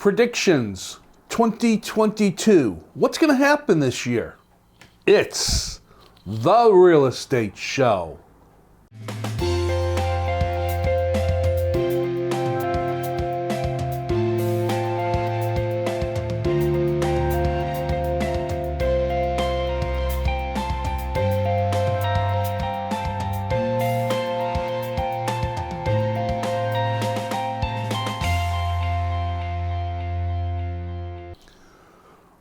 Predictions 2022. What's going to happen this year? It's the Real Estate Show.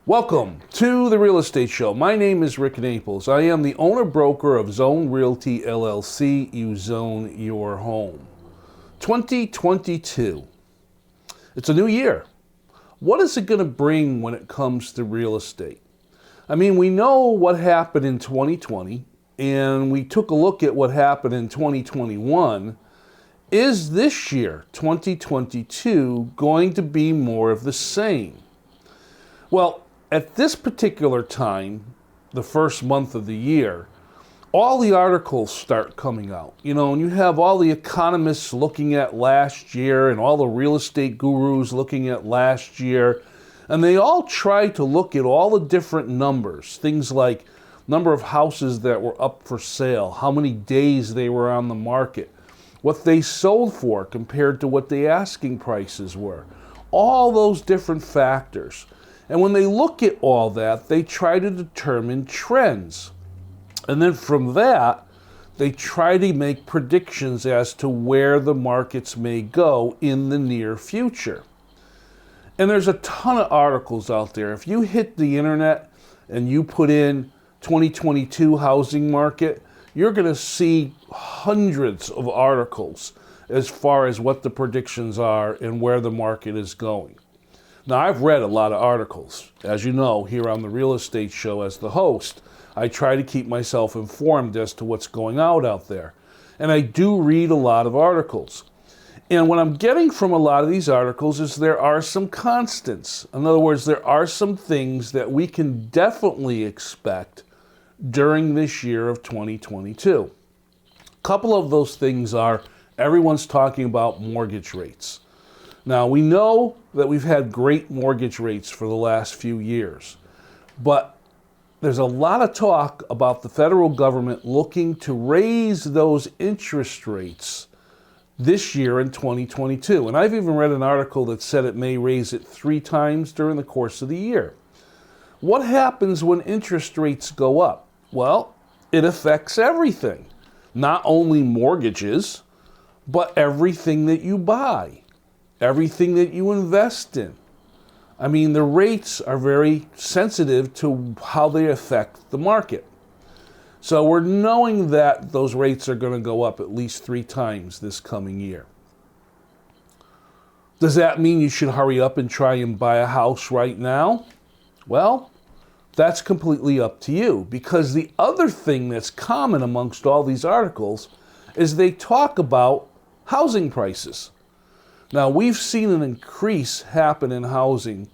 Welcome to the Real Estate Show. My name is Rick Naples. I am the owner-broker of Zone Realty LLC. You zone your home. 2022. It's a new year. What is it going to bring when it comes to real estate? I mean, we know what happened in 2020, and we took a look at what happened in 2021. Is this year, 2022, going to be more of the same? Well, at this particular time, the first month of the year, all the articles start coming out. You know, and you have all the economists looking at last year and all the real estate gurus looking at last year. And they all try to look at all the different numbers. Things like number of houses that were up for sale, how many days they were on the market, what they sold for compared to what the asking prices were. All those different factors. And when they look at all that, they try to determine trends. And then from that, they try to make predictions as to where the markets may go in the near future. And there's a ton of articles out there. If you hit the internet and you put in 2022 housing market, you're going to see hundreds of articles as far as what the predictions are and where the market is going. Now, I've read a lot of articles. As you know, here on the Real Estate Show as the host, I try to keep myself informed as to what's going out there. And I do read a lot of articles. And what I'm getting from a lot of these articles is there are some constants. In other words, there are some things that we can definitely expect during this year of 2022. A couple of those things are everyone's talking about mortgage rates. Now, we know that we've had great mortgage rates for the last few years, but there's a lot of talk about the federal government looking to raise those interest rates this year in 2022. And I've even read an article that said it may raise it 3 times during the course of the year. What happens when interest rates go up? Well, it affects everything, not only mortgages, but everything that you buy. Everything that you invest in. I mean, the rates are very sensitive to how they affect the market. So we're knowing that those rates are going to go up at least 3 times this coming year. Does that mean you should hurry up and try and buy a house right now? Well, that's completely up to you, because the other thing that's common amongst all these articles is they talk about housing prices. Now, we've seen an increase happen in housing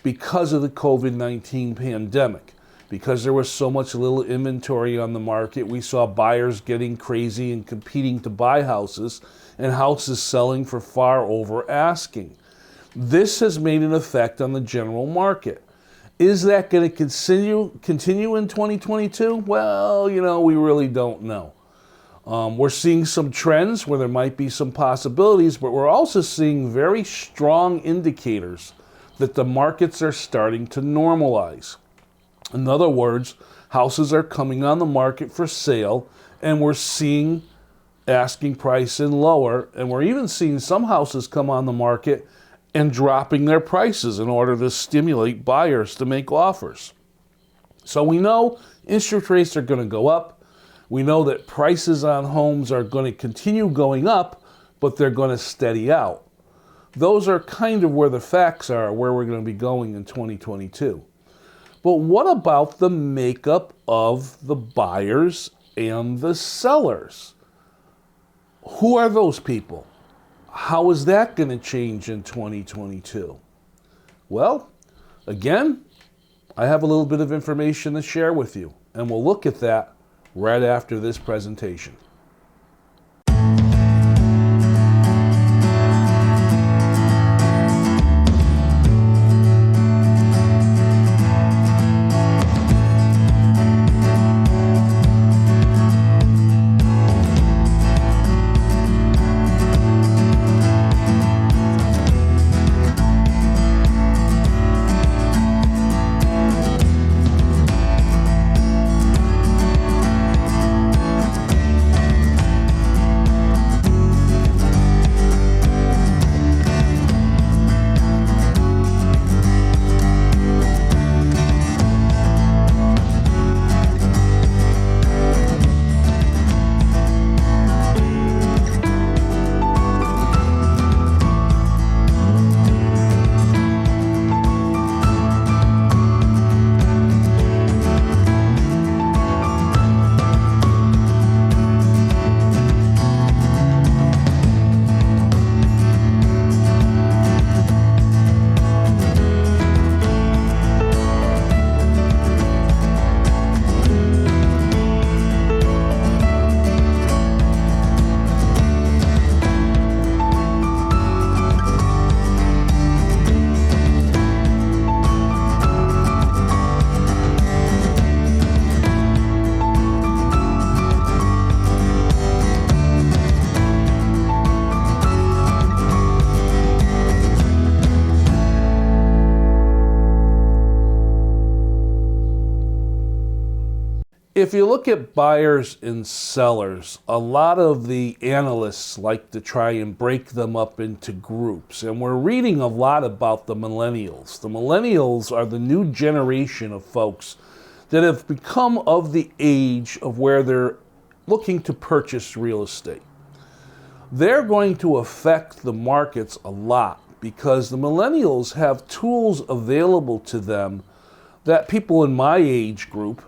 because of the COVID-19 pandemic. Because there was so much little inventory on the market, we saw buyers getting crazy and competing to buy houses, and houses selling for far over asking. This has made an effect on the general market. Is that going to continue in 2022? Well, we really don't know. We're seeing some trends where there might be some possibilities, but we're also seeing very strong indicators that the markets are starting to normalize. In other words, houses are coming on the market for sale, and we're seeing asking price and lower, and we're even seeing some houses come on the market and dropping their prices in order to stimulate buyers to make offers. So we know interest rates are going to go up. We know that prices on homes are going to continue going up, but they're going to steady out. Those are kind of where the facts are, where we're going to be going in 2022. But what about the makeup of the buyers and the sellers? Who are those people? How is that going to change in 2022? Well, again, I have a little bit of information to share with you, and we'll look at that right after this presentation. If you look at buyers and sellers, a lot of the analysts like to try and break them up into groups. And we're reading a lot about the millennials. The millennials are the new generation of folks that have become of the age of where they're looking to purchase real estate. They're going to affect the markets a lot because the millennials have tools available to them that people in my age group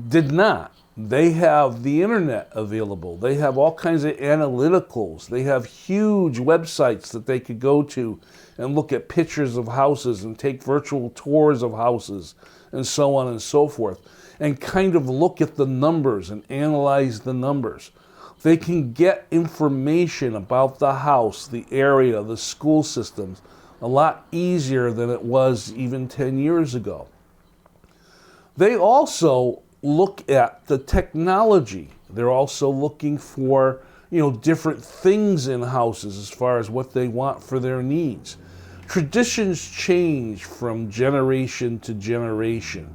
did not. They have the internet available. They have all kinds of analyticals. They have huge websites that they could go to and look at pictures of houses and take virtual tours of houses and so on and so forth, and kind of look at the numbers and analyze the numbers. They can get information about the house, the area, the school systems a lot easier than it was even 10 years ago. They also look at the technology. They're also looking for, different things in houses as far as what they want for their needs. Traditions change from generation to generation.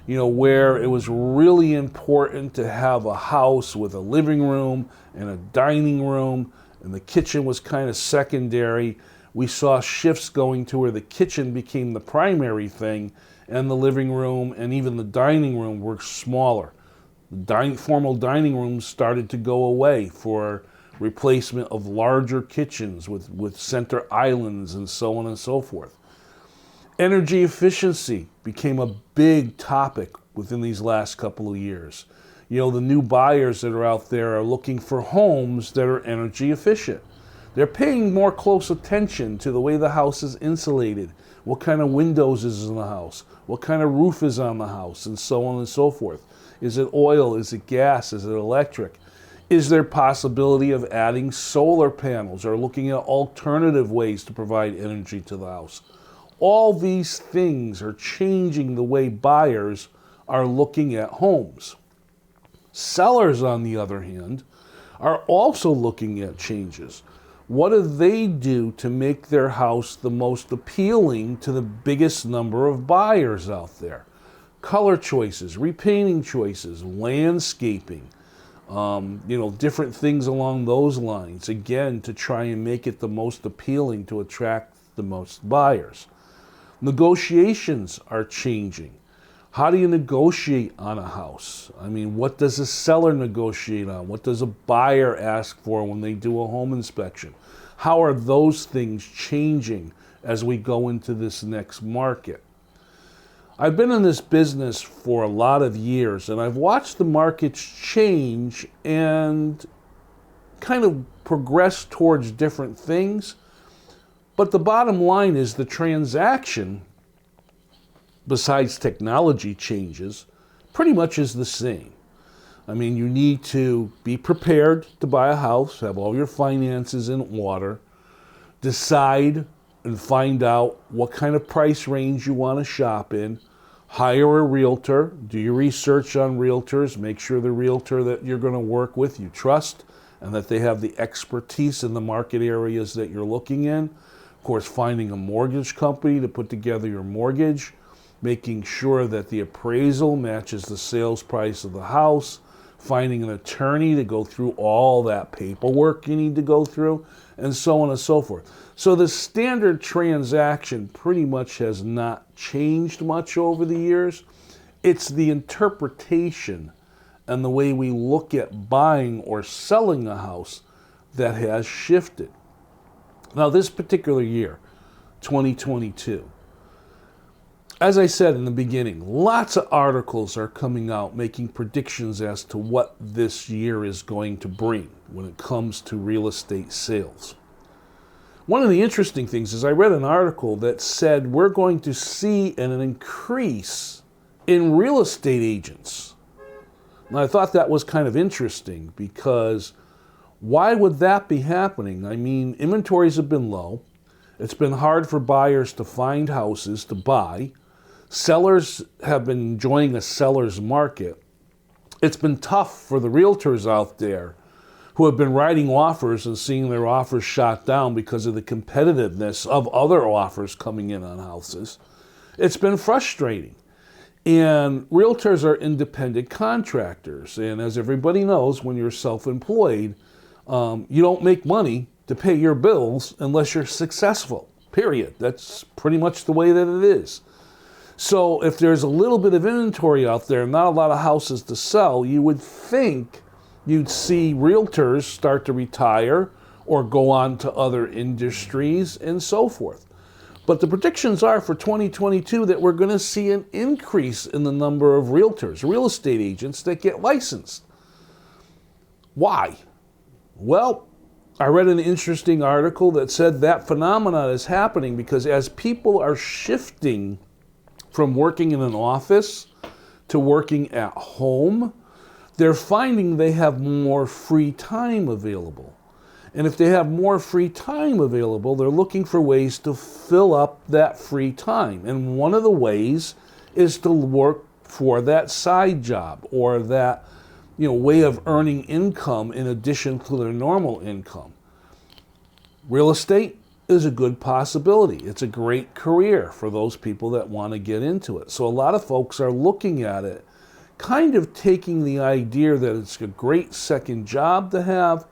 Where it was really important to have a house with a living room and a dining room, and the kitchen was kind of secondary. We saw shifts going to where the kitchen became the primary thing, and the living room and even the dining room were smaller. The formal dining rooms started to go away for replacement of larger kitchens with center islands and so on and so forth. Energy efficiency became a big topic within these last couple of years. The new buyers that are out there are looking for homes that are energy efficient. They're paying more close attention to the way the house is insulated, what kind of windows is in the house, what kind of roof is on the house, and so on and so forth. Is it oil? Is it gas? Is it electric? Is there possibility of adding solar panels or looking at alternative ways to provide energy to the house? All these things are changing the way buyers are looking at homes. Sellers, on the other hand, are also looking at changes. What do they do to make their house the most appealing to the biggest number of buyers out there? Color choices, repainting choices, landscaping, different things along those lines, again, to try and make it the most appealing to attract the most buyers. Negotiations are changing. How do you negotiate on a house? What does a seller negotiate on? What does a buyer ask for when they do a home inspection? How are those things changing as we go into this next market? I've been in this business for a lot of years, and I've watched the markets change and kind of progress towards different things. But the bottom line is the transaction, besides technology changes, pretty much is the same. You need to be prepared to buy a house, have all your finances in order, decide and find out what kind of price range you want to shop in, hire a realtor, do your research on realtors, make sure the realtor that you're going to work with you trust and that they have the expertise in the market areas that you're looking in. Of course, finding a mortgage company to put together your mortgage, making sure that the appraisal matches the sales price of the house, finding an attorney to go through all that paperwork you need to go through, and so on and so forth. So the standard transaction pretty much has not changed much over the years. It's the interpretation and the way we look at buying or selling a house that has shifted. Now, this particular year, 2022, as I said in the beginning, lots of articles are coming out making predictions as to what this year is going to bring when it comes to real estate sales. One of the interesting things is I read an article that said we're going to see an increase in real estate agents. And I thought that was kind of interesting because why would that be happening? Inventories have been low. It's been hard for buyers to find houses to buy. Sellers have been enjoying a seller's market. It's been tough for the realtors out there who have been writing offers and seeing their offers shot down because of the competitiveness of other offers coming in on houses. It's been frustrating. And realtors are independent contractors. And as everybody knows, when you're self-employed, you don't make money to pay your bills unless you're successful, period. That's pretty much the way that it is. So if there's a little bit of inventory out there, not a lot of houses to sell, you would think you'd see realtors start to retire or go on to other industries and so forth. But the predictions are for 2022 that we're going to see an increase in the number of realtors, real estate agents that get licensed. Why? Well, I read an interesting article that said that phenomenon is happening because as people are shifting from working in an office to working at home, they're finding they have more free time available. And if they have more free time available, they're looking for ways to fill up that free time. And one of the ways is to work for that side job or that way of earning income in addition to their normal income. Real estate is a good possibility. It's a great career for those people that want to get into it. So a lot of folks are looking at it, kind of taking the idea that it's a great second job to have,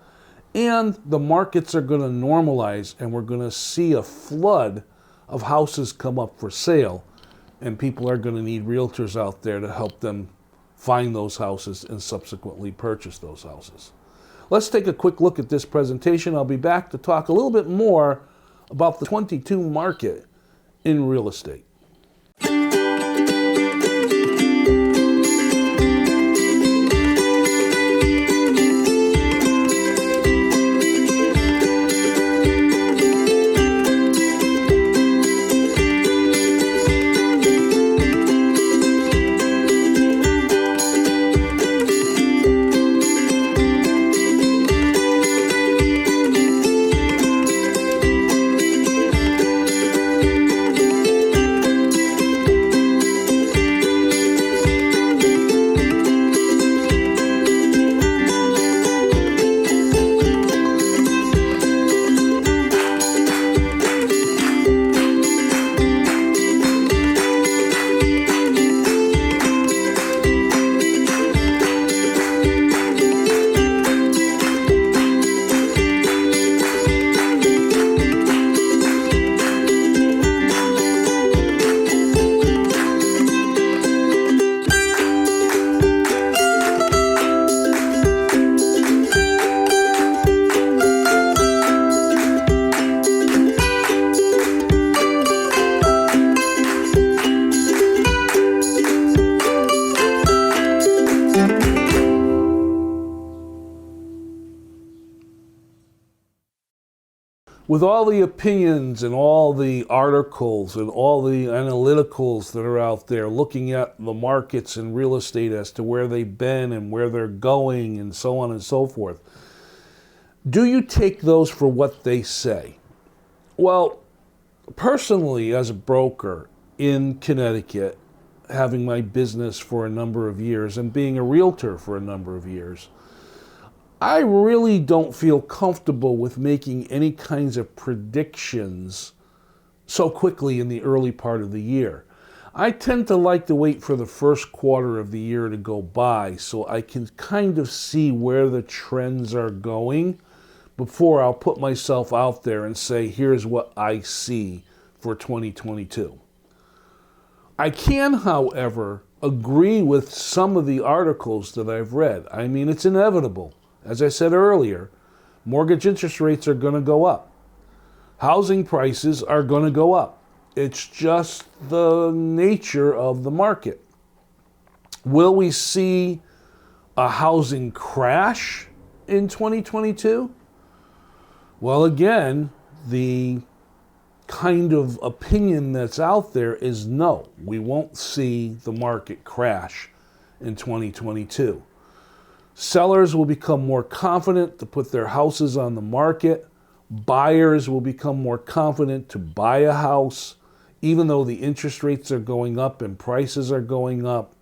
and the markets are going to normalize, and we're going to see a flood of houses come up for sale, and people are going to need realtors out there to help them find those houses and subsequently purchase those houses. Let's take a quick look at this presentation. I'll be back to talk a little bit more about the 22 market in real estate. With all the opinions and all the articles and all the analyticals that are out there looking at the markets and real estate as to where they've been and where they're going and so on and so forth, do you take those for what they say? Well, personally, as a broker in Connecticut, having my business for a number of years and being a realtor for a number of years, I really don't feel comfortable with making any kinds of predictions so quickly in the early part of the year. I tend to like to wait for the first quarter of the year to go by so I can kind of see where the trends are going before I'll put myself out there and say, here's what I see for 2022. I can, however, agree with some of the articles that I've read. I mean, it's inevitable. As I said earlier, mortgage interest rates are going to go up. Housing prices are going to go up. It's just the nature of the market. Will we see a housing crash in 2022? Well, again, the kind of opinion that's out there is no, we won't see the market crash in 2022. Sellers will become more confident to put their houses on the market. Buyers will become more confident to buy a house. Even though the interest rates are going up and prices are going up,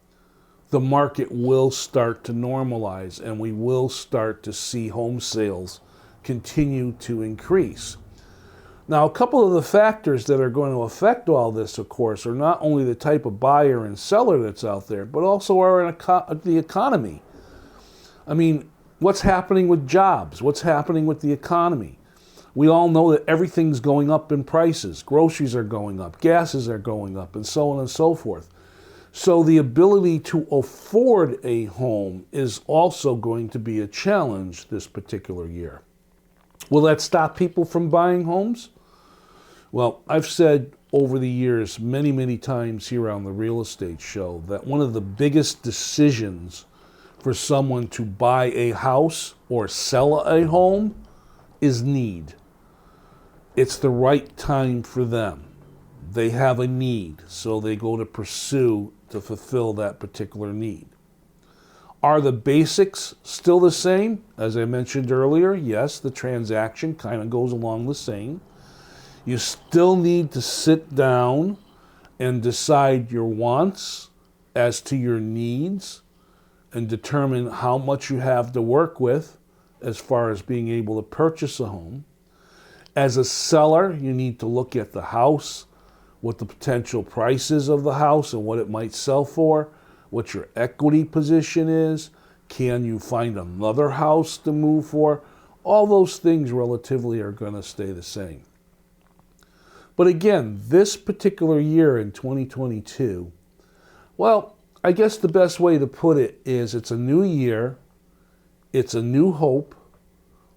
the market will start to normalize and we will start to see home sales continue to increase. Now, a couple of the factors that are going to affect all this, of course, are not only the type of buyer and seller that's out there, but also the economy. I mean, what's happening with jobs? What's happening with the economy? We all know that everything's going up in prices. Groceries are going up, gases are going up, and so on and so forth. So the ability to afford a home is also going to be a challenge this particular year. Will that stop people from buying homes? Well, I've said over the years many, many times here on the Real Estate Show that one of the biggest decisions for someone to buy a house or sell a home is need. It's the right time for them. They have a need, so they go to pursue to fulfill that particular need. Are the basics still the same? As I mentioned earlier, yes, the transaction kind of goes along the same. You still need to sit down and decide your wants as to your needs and determine how much you have to work with as far as being able to purchase a home. As a seller, you need to look at the house, what the potential price is of the house and what it might sell for, what your equity position is, can you find another house to move for? All those things relatively are going to stay the same. But again, this particular year in 2022, well, I guess the best way to put it is it's a new year, it's a new hope.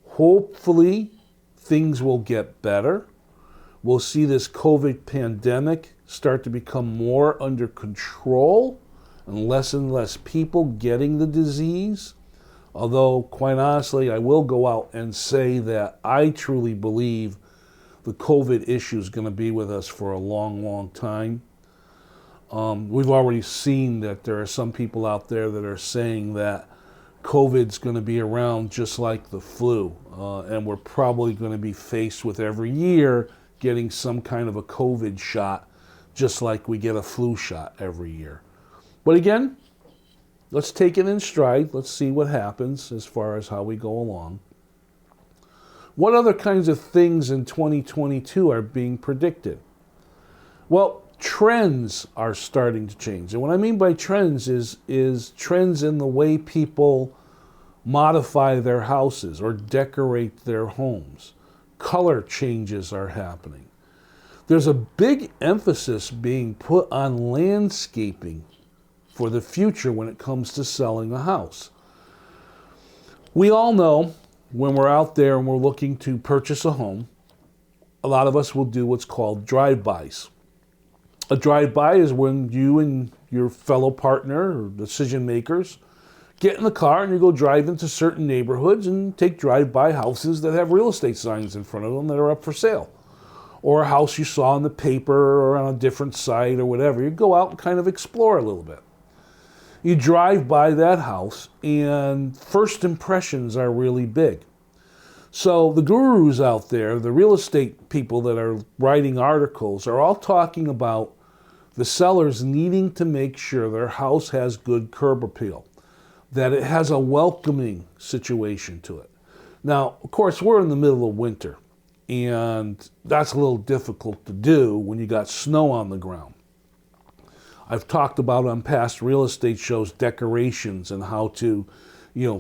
Hopefully, things will get better. We'll see this COVID pandemic start to become more under control and less people getting the disease. Although, quite honestly, I will go out and say that I truly believe the COVID issue is going to be with us for a long, long time. We've already seen that there are some people out there that are saying that COVID's going to be around just like the flu, and we're probably going to be faced with every year getting some kind of a COVID shot, just like we get a flu shot every year. But again, let's take it in stride. Let's see what happens as far as how we go along. What other kinds of things in 2022 are being predicted? Well, trends are starting to change. And what I mean by trends is trends in the way people modify their houses or decorate their homes. Color changes are happening. There's a big emphasis being put on landscaping for the future when it comes to selling a house. We all know when we're out there and we're looking to purchase a home, a lot of us will do what's called drive-bys. A drive-by is when you and your fellow partner or decision makers get in the car and you go drive into certain neighborhoods and take drive-by houses that have real estate signs in front of them that are up for sale. Or a house you saw in the paper or on a different site or whatever. You go out and kind of explore a little bit. You drive by that house and first impressions are really big. So the gurus out there, the real estate people that are writing articles, are all talking about the sellers needing to make sure their house has good curb appeal, that it has a welcoming situation to it. Now, of course, we're in the middle of winter, and that's a little difficult to do when you got snow on the ground. I've talked about on past real estate shows decorations and how to,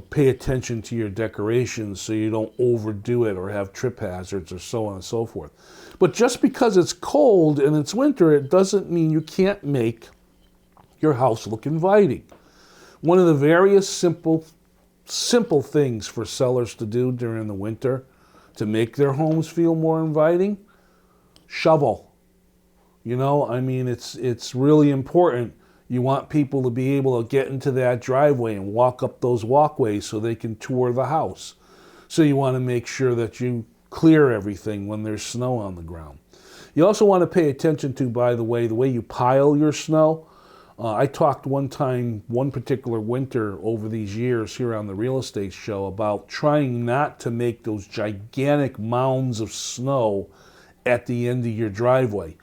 pay attention to your decorations so you don't overdo it or have trip hazards or so on and so forth. But just because it's cold and it's winter, it doesn't mean you can't make your house look inviting. One of the various simple things for sellers to do during the winter to make their homes feel more inviting, shovel. It's really important. You want people to be able to get into that driveway and walk up those walkways so they can tour the house. So you want to make sure that you clear everything when there's snow on the ground. You also want to pay attention to, by the way you pile your snow. I talked one particular winter over these years here on the Real Estate Show about trying not to make those gigantic mounds of snow at the end of your driveway.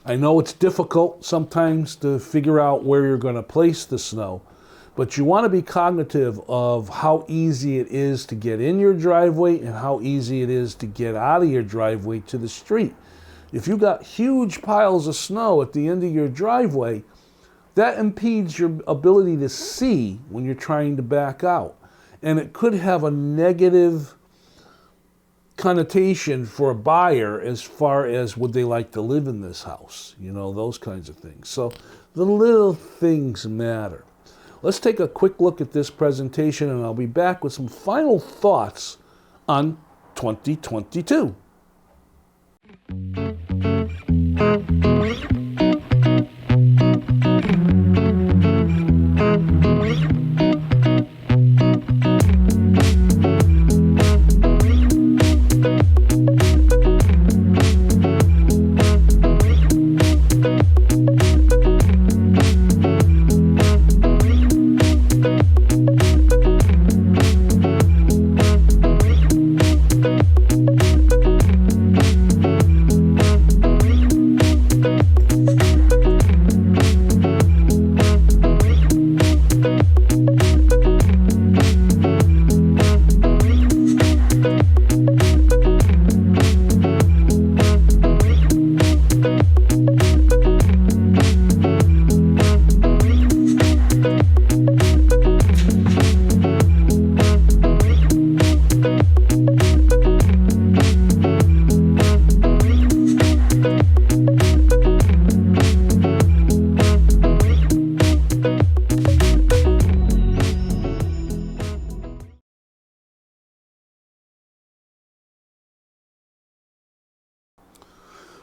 I know it's difficult sometimes to figure out where you're going to place the snow, But you want to be cognitive of how easy it is to get in your driveway and how easy it is to get out of your driveway to the street. If you got huge piles of snow at the end of your driveway, that impedes your ability to see when you're trying to back out. And it could have a negative connotation for a buyer as far as would they like to live in this house, those kinds of things. So the little things matter. Let's take a quick look at this presentation, and I'll be back with some final thoughts on 2022.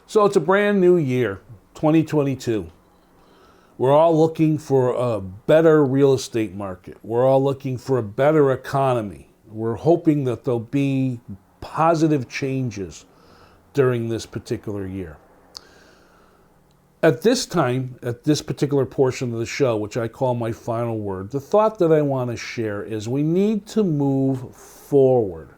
So it's a brand new year, 2022. We're all looking for a better real estate market. We're all looking for a better economy. We're hoping that there'll be positive changes during this particular year. At this time, at this particular portion of the show, which I call my final word, the thought that I want to share is we need to move forward.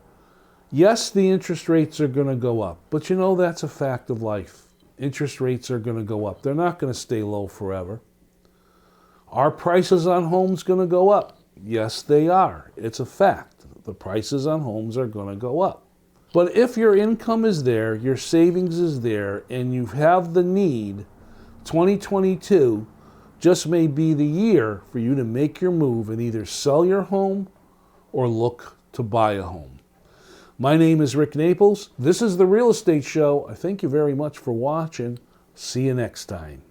Yes, the interest rates are going to go up, but that's a fact of life. Interest rates are going to go up. They're not going to stay low forever. Are prices on homes going to go up? Yes, they are. It's a fact. The prices on homes are going to go up. But if your income is there, your savings is there, and you have the need, 2022 just may be the year for you to make your move and either sell your home or look to buy a home. My name is Rick Naples. This is The Real Estate Show. I thank you very much for watching. See you next time.